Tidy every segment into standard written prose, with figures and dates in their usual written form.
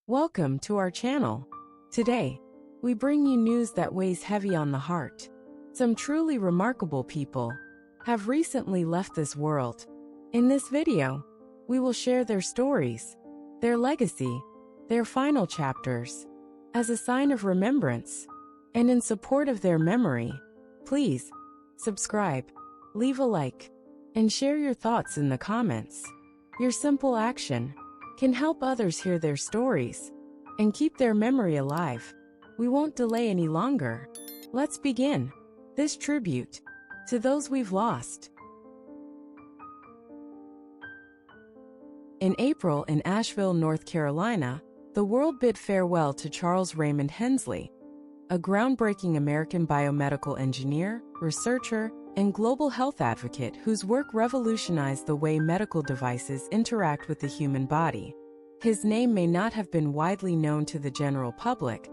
Welcome to our channel. Today, we bring you news that weighs heavy on the heart. Some truly remarkable people have recently left this world. In this video, we will share their stories, their legacy, their final chapters. As a sign of remembrance and in support of their memory, please subscribe, leave a like, and share your thoughts in the comments. Your simple action can help others hear their stories and keep their memory alive. We won't delay any longer. Let's begin this tribute to those we've lost. In April in Asheville, North Carolina, the world bid farewell to Charles Raymond Hensley, a groundbreaking American biomedical engineer, researcher, and global health advocate whose work revolutionized the way medical devices interact with the human body. His name may not have been widely known to the general public,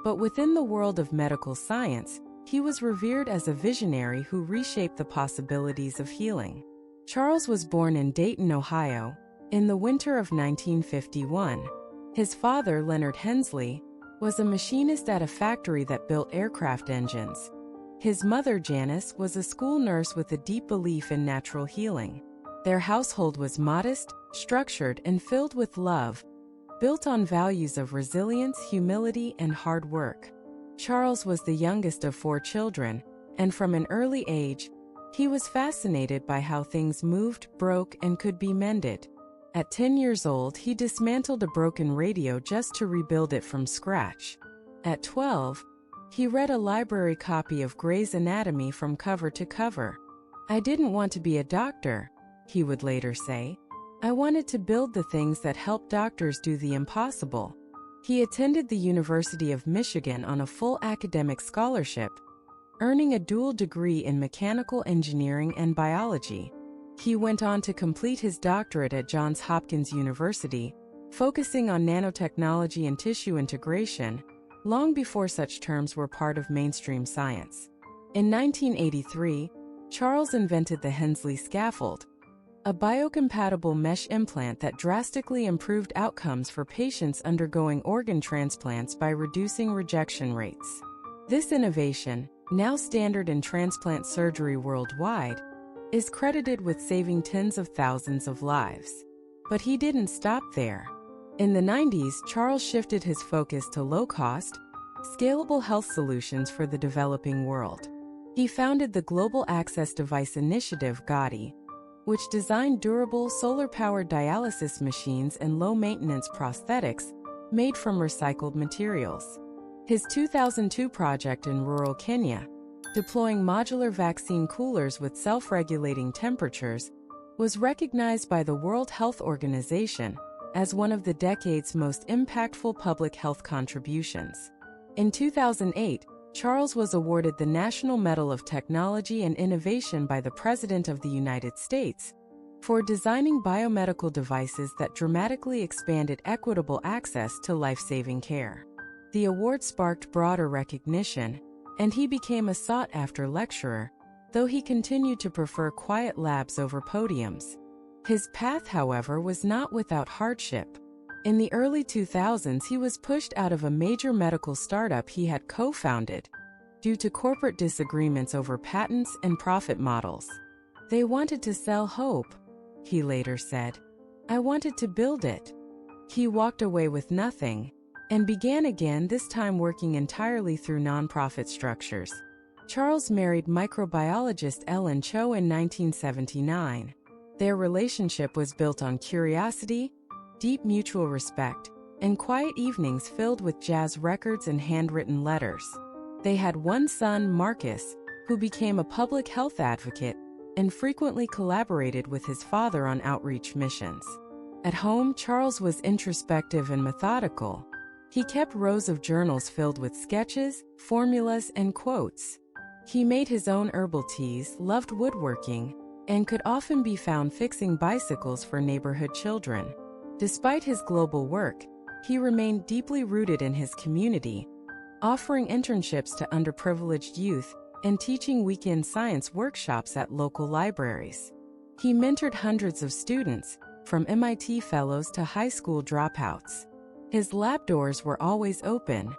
but within the world of medical science, he was revered as a visionary who reshaped the possibilities of healing. Charles was born in Dayton, Ohio, in the winter of 1951. His father, Leonard Hensley, was a machinist at a factory that built aircraft engines. His mother, Janice, was a school nurse with a deep belief in natural healing. Their household was modest, structured, and filled with love, built on values of resilience, humility, and hard work. Charles was the youngest of 4 children, and from an early age, he was fascinated by how things moved, broke, and could be mended. At 10 years old, he dismantled a broken radio just to rebuild it from scratch. At 12, he read a library copy of Gray's Anatomy from cover to cover. "I didn't want to be a doctor," he would later say. "I wanted to build the things that help doctors do the impossible." He attended the University of Michigan on a full academic scholarship, earning a dual degree in mechanical engineering and biology. He went on to complete his doctorate at Johns Hopkins University, focusing on nanotechnology and tissue integration, long before such terms were part of mainstream science. In 1983, Charles invented the Hensley scaffold, a biocompatible mesh implant that drastically improved outcomes for patients undergoing organ transplants by reducing rejection rates. This innovation, now standard in transplant surgery worldwide, is credited with saving tens of thousands of lives. But he didn't stop there. In the 90s, Charles shifted his focus to low-cost, scalable health solutions for the developing world. He founded the Global Access Device Initiative, GADI, which designed durable, solar-powered dialysis machines and low-maintenance prosthetics made from recycled materials. His 2002 project in rural Kenya, deploying modular vaccine coolers with self-regulating temperatures, was recognized by the World Health Organization as one of the decade's most impactful public health contributions. In 2008, Charles was awarded the National Medal of Technology and Innovation by the President of the United States for designing biomedical devices that dramatically expanded equitable access to life-saving care. The award sparked broader recognition, and he became a sought-after lecturer, though he continued to prefer quiet labs over podiums. His path, however, was not without hardship. In the early 2000s, he was pushed out of a major medical startup he had co-founded due to corporate disagreements over patents and profit models. "They wanted to sell hope," he later said. "I wanted to build it." He walked away with nothing and began again, this time working entirely through nonprofit structures. Charles married microbiologist Ellen Cho in 1979. Their relationship was built on curiosity, deep mutual respect, and quiet evenings filled with jazz records and handwritten letters. They had one son, Marcus, who became a public health advocate and frequently collaborated with his father on outreach missions. At home, Charles was introspective and methodical. He kept rows of journals filled with sketches, formulas, and quotes. He made his own herbal teas, loved woodworking, and could often be found fixing bicycles for neighborhood children. Despite his global work, he remained deeply rooted in his community, offering internships to underprivileged youth and teaching weekend science workshops at local libraries. He mentored hundreds of students, from MIT fellows to high school dropouts. His lab doors were always open.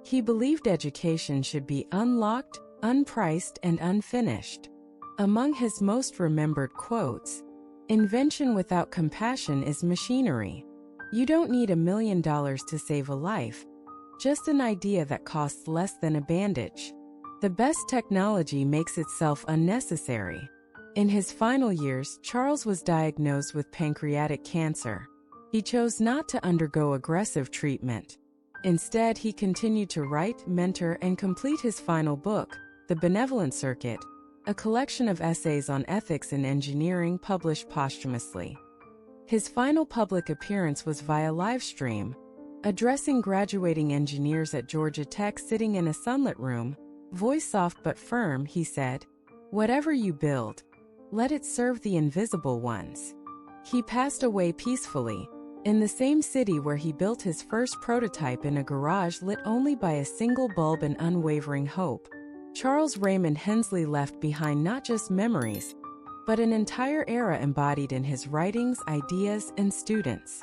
He believed education should be unlocked, unpriced, and unfinished. Among his most remembered quotes, "Invention without compassion is machinery. You don't need $1 million to save a life, just an idea that costs less than a bandage. The best technology makes itself unnecessary." In his final years, Charles was diagnosed with pancreatic cancer. He chose not to undergo aggressive treatment. Instead, he continued to write, mentor, and complete his final book, The Benevolent Circuit, a collection of essays on ethics in engineering published posthumously. His final public appearance was via livestream. Addressing graduating engineers at Georgia Tech sitting in a sunlit room, voice soft but firm, he said, "Whatever you build, let it serve the invisible ones." He passed away peacefully, in the same city where he built his first prototype in a garage lit only by a single bulb and unwavering hope. Charles Raymond Hensley left behind not just memories, but an entire era embodied in his writings, ideas, and students.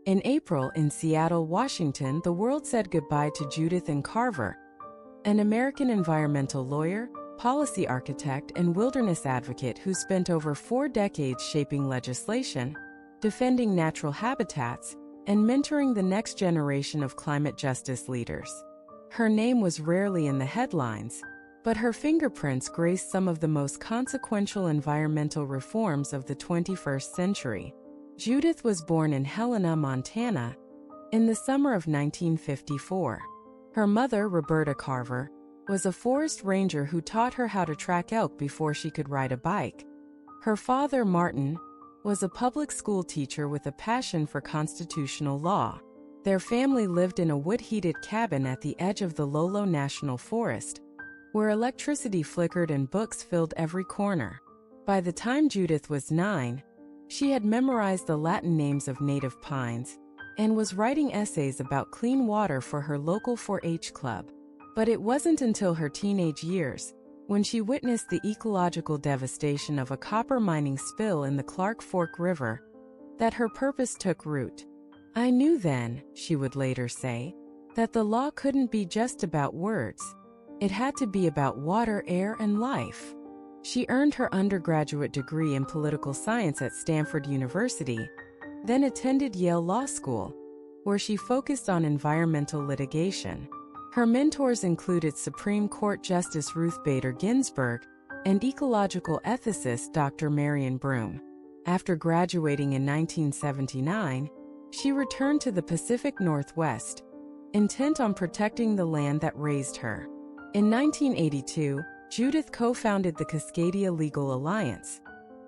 In April, in Seattle, Washington, the world said goodbye to Judith N. Carver, an American environmental lawyer, policy architect, and wilderness advocate who spent over 4 decades shaping legislation, defending natural habitats, and mentoring the next generation of climate justice leaders. Her name was rarely in the headlines, but her fingerprints graced some of the most consequential environmental reforms of the 21st century. Judith was born in Helena, Montana, in the summer of 1954. Her mother, Roberta Carver, was a forest ranger who taught her how to track elk before she could ride a bike. Her father, Martin, was a public school teacher with a passion for constitutional law. Their family lived in a wood-heated cabin at the edge of the Lolo National Forest, where electricity flickered and books filled every corner. By the time Judith was 9, she had memorized the Latin names of native pines and was writing essays about clean water for her local 4-H club. But it wasn't until her teenage years, when she witnessed the ecological devastation of a copper mining spill in the Clark Fork River, that her purpose took root. "I knew then," she would later say, "that the law couldn't be just about words. It had to be about water, air, and life." She earned her undergraduate degree in political science at Stanford University, then attended Yale Law School, where she focused on environmental litigation. Her mentors included Supreme Court Justice Ruth Bader Ginsburg and ecological ethicist Dr. Marion Broom. After graduating in 1979, she returned to the Pacific Northwest, intent on protecting the land that raised her. In 1982, Judith co-founded the Cascadia Legal Alliance,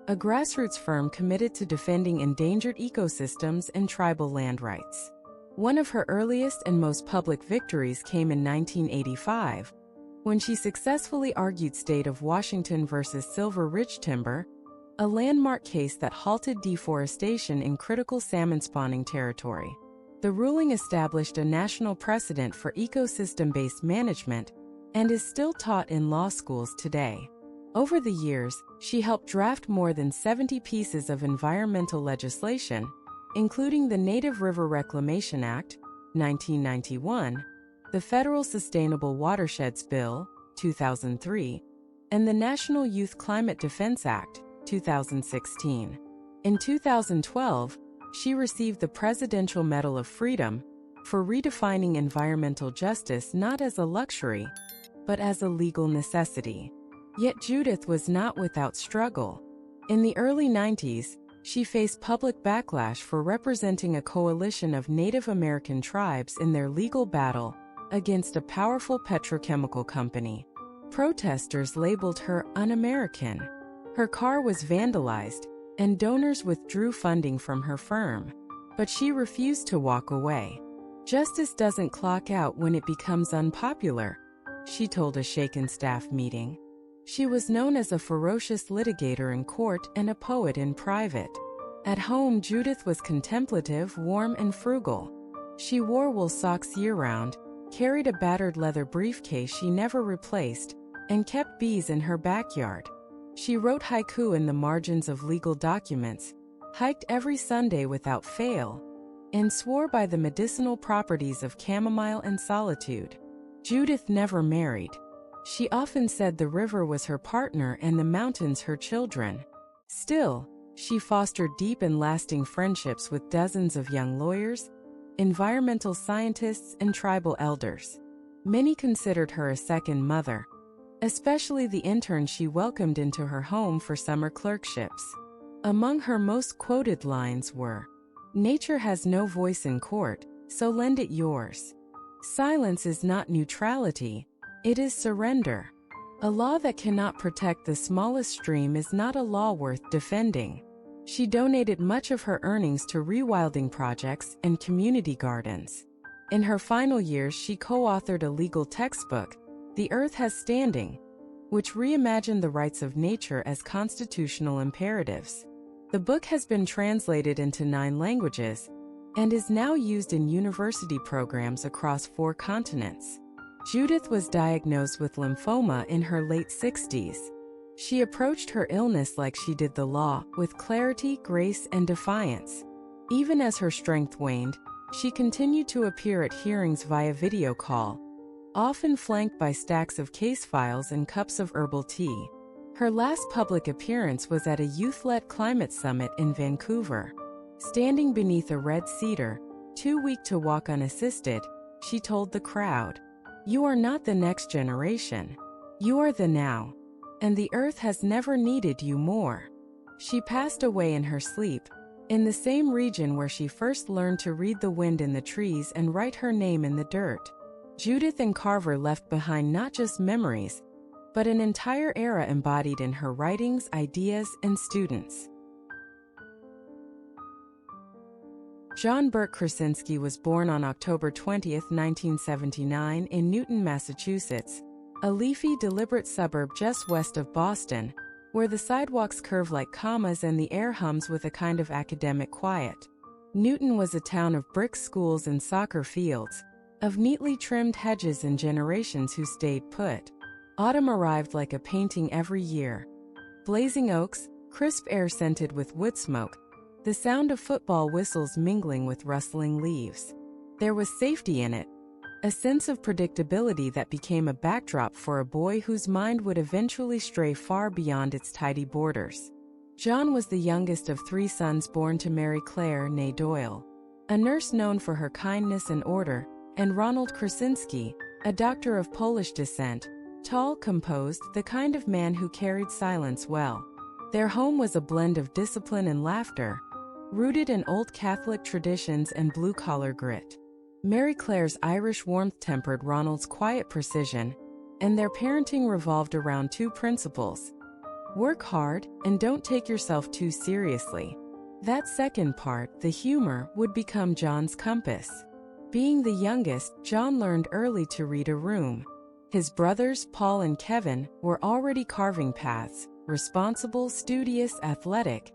a grassroots firm committed to defending endangered ecosystems and tribal land rights. One of her earliest and most public victories came in 1985, when she successfully argued State of Washington versus Silver Ridge Timber, a landmark case that halted deforestation in critical salmon spawning territory. The ruling established a national precedent for ecosystem-based management and is still taught in law schools today. Over the years, she helped draft more than 70 pieces of environmental legislation, including the Native River Reclamation Act, 1991, the Federal Sustainable Watersheds Bill, 2003, and the National Youth Climate Defense Act, 2016. In 2012, she received the Presidential Medal of Freedom for redefining environmental justice not as a luxury, but as a legal necessity. Yet Judith was not without struggle. In the early 90s, she faced public backlash for representing a coalition of Native American tribes in their legal battle against a powerful petrochemical company. Protesters labeled her un-American. Her car was vandalized, and donors withdrew funding from her firm. But she refused to walk away. "Justice doesn't clock out when it becomes unpopular," she told a shaken staff meeting. She was known as a ferocious litigator in court and a poet in private. At home, Judith was contemplative, warm, and frugal. She wore wool socks year-round, carried a battered leather briefcase she never replaced, and kept bees in her backyard. She wrote haiku in the margins of legal documents, hiked every Sunday without fail, and swore by the medicinal properties of chamomile and solitude. Judith never married. She often said the river was her partner and the mountains her children. Still, she fostered deep and lasting friendships with dozens of young lawyers, environmental scientists, and tribal elders. Many considered her a second mother, especially the interns she welcomed into her home for summer clerkships. Among her most quoted lines were, "Nature has no voice in court, so lend it yours. Silence is not neutrality, it is surrender. A law that cannot protect the smallest stream is not a law worth defending." She donated much of her earnings to rewilding projects and community gardens. In her final years, she co-authored a legal textbook, The Earth Has Standing, which reimagined the rights of nature as constitutional imperatives. The book has been translated into 9 languages and is now used in university programs across 4 continents. Judith was diagnosed with lymphoma in her late 60s. She approached her illness like she did the law, with clarity, grace, and defiance. Even as her strength waned, she continued to appear at hearings via video call, often flanked by stacks of case files and cups of herbal tea. Her last public appearance was at a youth-led climate summit in Vancouver. Standing beneath a red cedar, too weak to walk unassisted, she told the crowd, "You are not the next generation. You are the now. And the earth has never needed you more." She passed away in her sleep, in the same region where she first learned to read the wind in the trees and write her name in the dirt. Judith and Carver left behind not just memories, but an entire era embodied in her writings, ideas, and students. John Burke Krasinski was born on October 20, 1979 in Newton, Massachusetts, a leafy, deliberate suburb just west of Boston, where the sidewalks curve like commas and the air hums with a kind of academic quiet. Newton was a town of brick schools and soccer fields, of neatly trimmed hedges and generations who stayed put. Autumn arrived like a painting every year. Blazing oaks, crisp air scented with wood smoke, the sound of football whistles mingling with rustling leaves. There was safety in it, a sense of predictability that became a backdrop for a boy whose mind would eventually stray far beyond its tidy borders. John was the youngest of 3 sons born to Mary Claire née Doyle, a nurse known for her kindness and order, and Ronald Krasinski, a doctor of Polish descent, tall, composed, the kind of man who carried silence well. Their home was a blend of discipline and laughter, rooted in old Catholic traditions and blue-collar grit. Mary Claire's Irish warmth tempered Ronald's quiet precision, and their parenting revolved around 2 principles: work hard and don't take yourself too seriously. That second part, the humor, would become John's compass. Being the youngest, John learned early to read a room. His brothers, Paul and Kevin, were already carving paths, responsible, studious, athletic,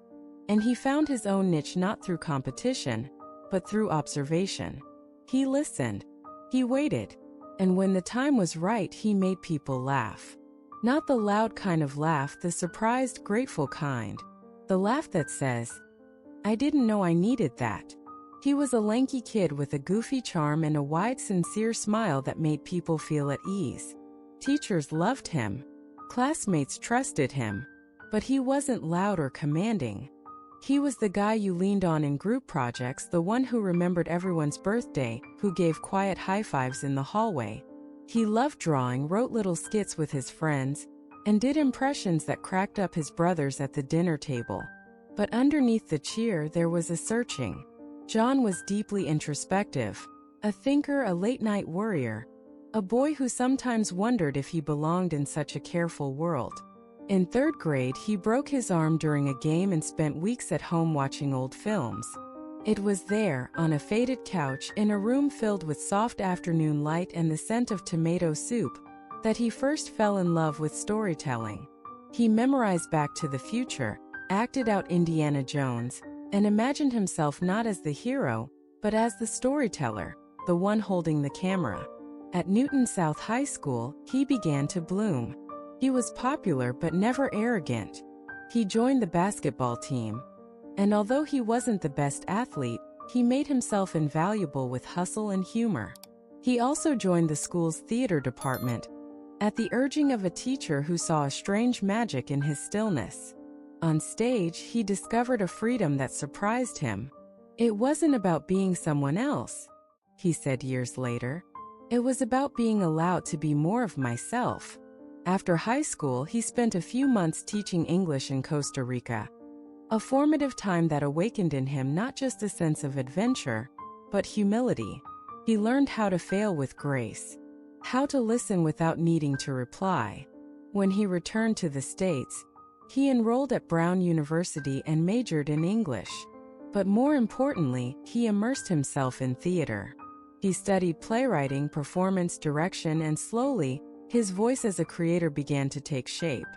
and he found his own niche not through competition, but through observation. He listened, he waited, and when the time was right, he made people laugh. Not the loud kind of laugh, the surprised, grateful kind. The laugh that says, "I didn't know I needed that." He was a lanky kid with a goofy charm and a wide, sincere smile that made people feel at ease. Teachers loved him. Classmates trusted him. But he wasn't loud or commanding. He was the guy you leaned on in group projects, the one who remembered everyone's birthday, who gave quiet high fives in the hallway. He loved drawing, wrote little skits with his friends, and did impressions that cracked up his brothers at the dinner table. But underneath the cheer, there was a searching. John was deeply introspective, a thinker, a late-night worrier, a boy who sometimes wondered if he belonged in such a careful world. In 3rd grade, he broke his arm during a game and spent weeks at home watching old films. It was there, on a faded couch, in a room filled with soft afternoon light and the scent of tomato soup, that he first fell in love with storytelling. He memorized Back to the Future, acted out Indiana Jones, and imagined himself not as the hero, but as the storyteller, the one holding the camera. At Newton South High School, he began to bloom. He was popular but never arrogant. He joined the basketball team, And although he wasn't the best athlete, he made himself invaluable with hustle and humor. He also joined the school's theater department, at the urging of a teacher who saw a strange magic in his stillness. On stage, he discovered a freedom that surprised him. "It wasn't about being someone else," he said years later. "It was about being allowed to be more of myself." After high school, he spent a few months teaching English in Costa Rica, a formative time that awakened in him not just a sense of adventure, but humility. He learned how to fail with grace, how to listen without needing to reply. When he returned to the States, he enrolled at Brown University and majored in English. But more importantly, he immersed himself in theater. He studied playwriting, performance direction, and slowly, his voice as a creator began to take shape.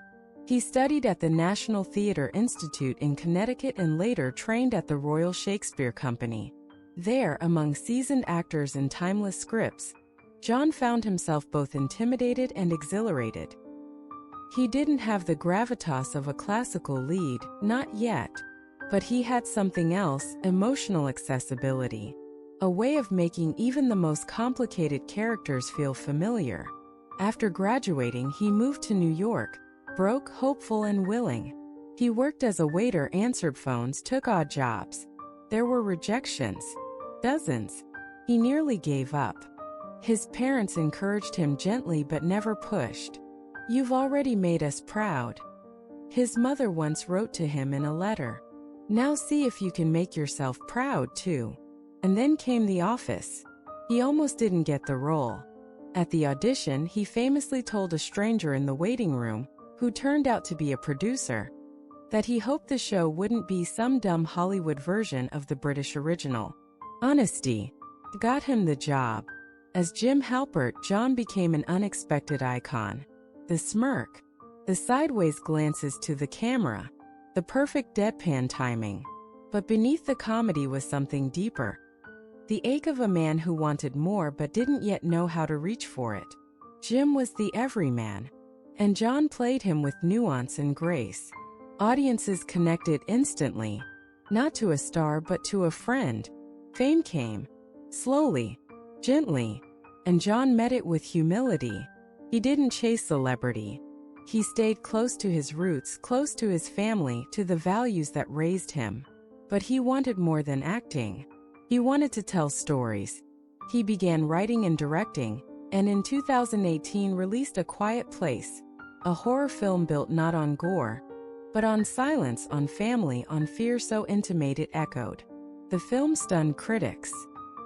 He studied at the National Theatre Institute in Connecticut and later trained at the Royal Shakespeare Company. There, among seasoned actors and timeless scripts, John found himself both intimidated and exhilarated. He didn't have the gravitas of a classical lead, not yet. But he had something else, emotional accessibility. A way of making even the most complicated characters feel familiar. After graduating, he moved to New York, broke, hopeful, and willing. He worked as a waiter, answered phones, took odd jobs. There were rejections. Dozens. He nearly gave up. His parents encouraged him gently but never pushed. "You've already made us proud," his mother once wrote to him in a letter. "Now see if you can make yourself proud, too." And then came The Office. He almost didn't get the role. At the audition, he famously told a stranger in the waiting room, who turned out to be a producer, that he hoped the show wouldn't be some dumb Hollywood version of the British original. Honesty got him the job. As Jim Halpert, John became an unexpected icon. The smirk, the sideways glances to the camera, the perfect deadpan timing. But beneath the comedy was something deeper. The ache of a man who wanted more but didn't yet know how to reach for it. Jim was the everyman, and John played him with nuance and grace. Audiences connected instantly, not to a star but to a friend. Fame came, slowly, gently, and John met it with humility. He didn't chase celebrity. He stayed close to his roots, close to his family, to the values that raised him. But he wanted more than acting. He wanted to tell stories. He began writing and directing, and in 2018 released A Quiet Place, a horror film built not on gore, but on silence, on family, on fear so intimate it echoed. The film stunned critics.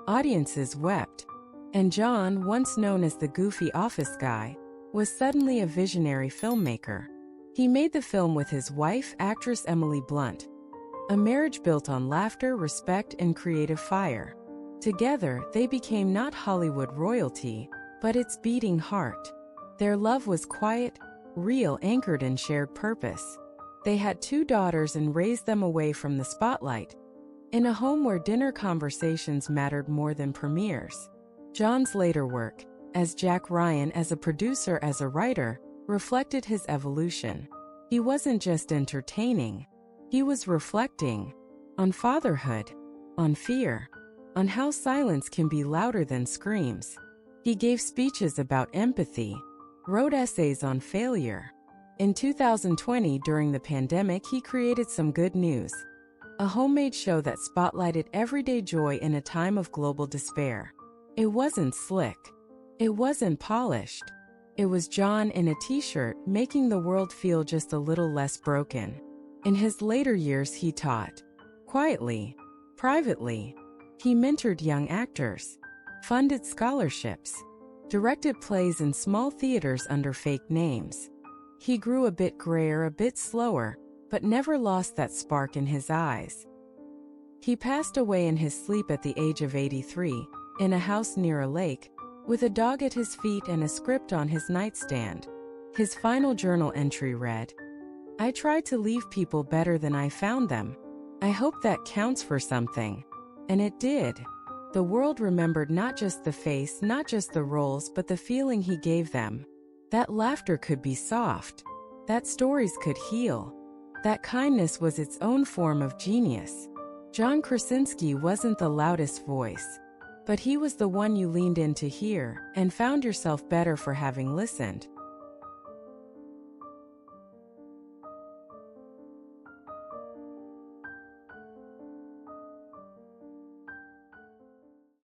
Audiences wept. And John, once known as the goofy office guy, was suddenly a visionary filmmaker. He made the film with his wife, actress Emily Blunt. A marriage built on laughter, respect, and creative fire. Together, they became not Hollywood royalty, but its beating heart. Their love was quiet, real, anchored in shared purpose. They had 2 daughters and raised them away from the spotlight, in a home where dinner conversations mattered more than premieres. John's later work, as Jack Ryan, as a producer, as a writer, reflected his evolution. He wasn't just entertaining. He was reflecting on fatherhood, on fear, on how silence can be louder than screams. He gave speeches about empathy, wrote essays on failure. In 2020, during the pandemic, he created Some Good News, a homemade show that spotlighted everyday joy in a time of global despair. It wasn't slick. It wasn't polished. It was John in a t-shirt, making the world feel just a little less broken. In his later years, he taught, quietly, privately. He mentored young actors, funded scholarships, directed plays in small theaters under fake names. He grew a bit grayer, a bit slower, but never lost that spark in his eyes. He passed away in his sleep at the age of 83, in a house near a lake, with a dog at his feet and a script on his nightstand. His final journal entry read, "I tried to leave people better than I found them. I hope that counts for something." And it did. The world remembered not just the face, not just the roles, but the feeling he gave them. That laughter could be soft. That stories could heal. That kindness was its own form of genius. John Krasinski wasn't the loudest voice, but he was the one you leaned in to hear and found yourself better for having listened.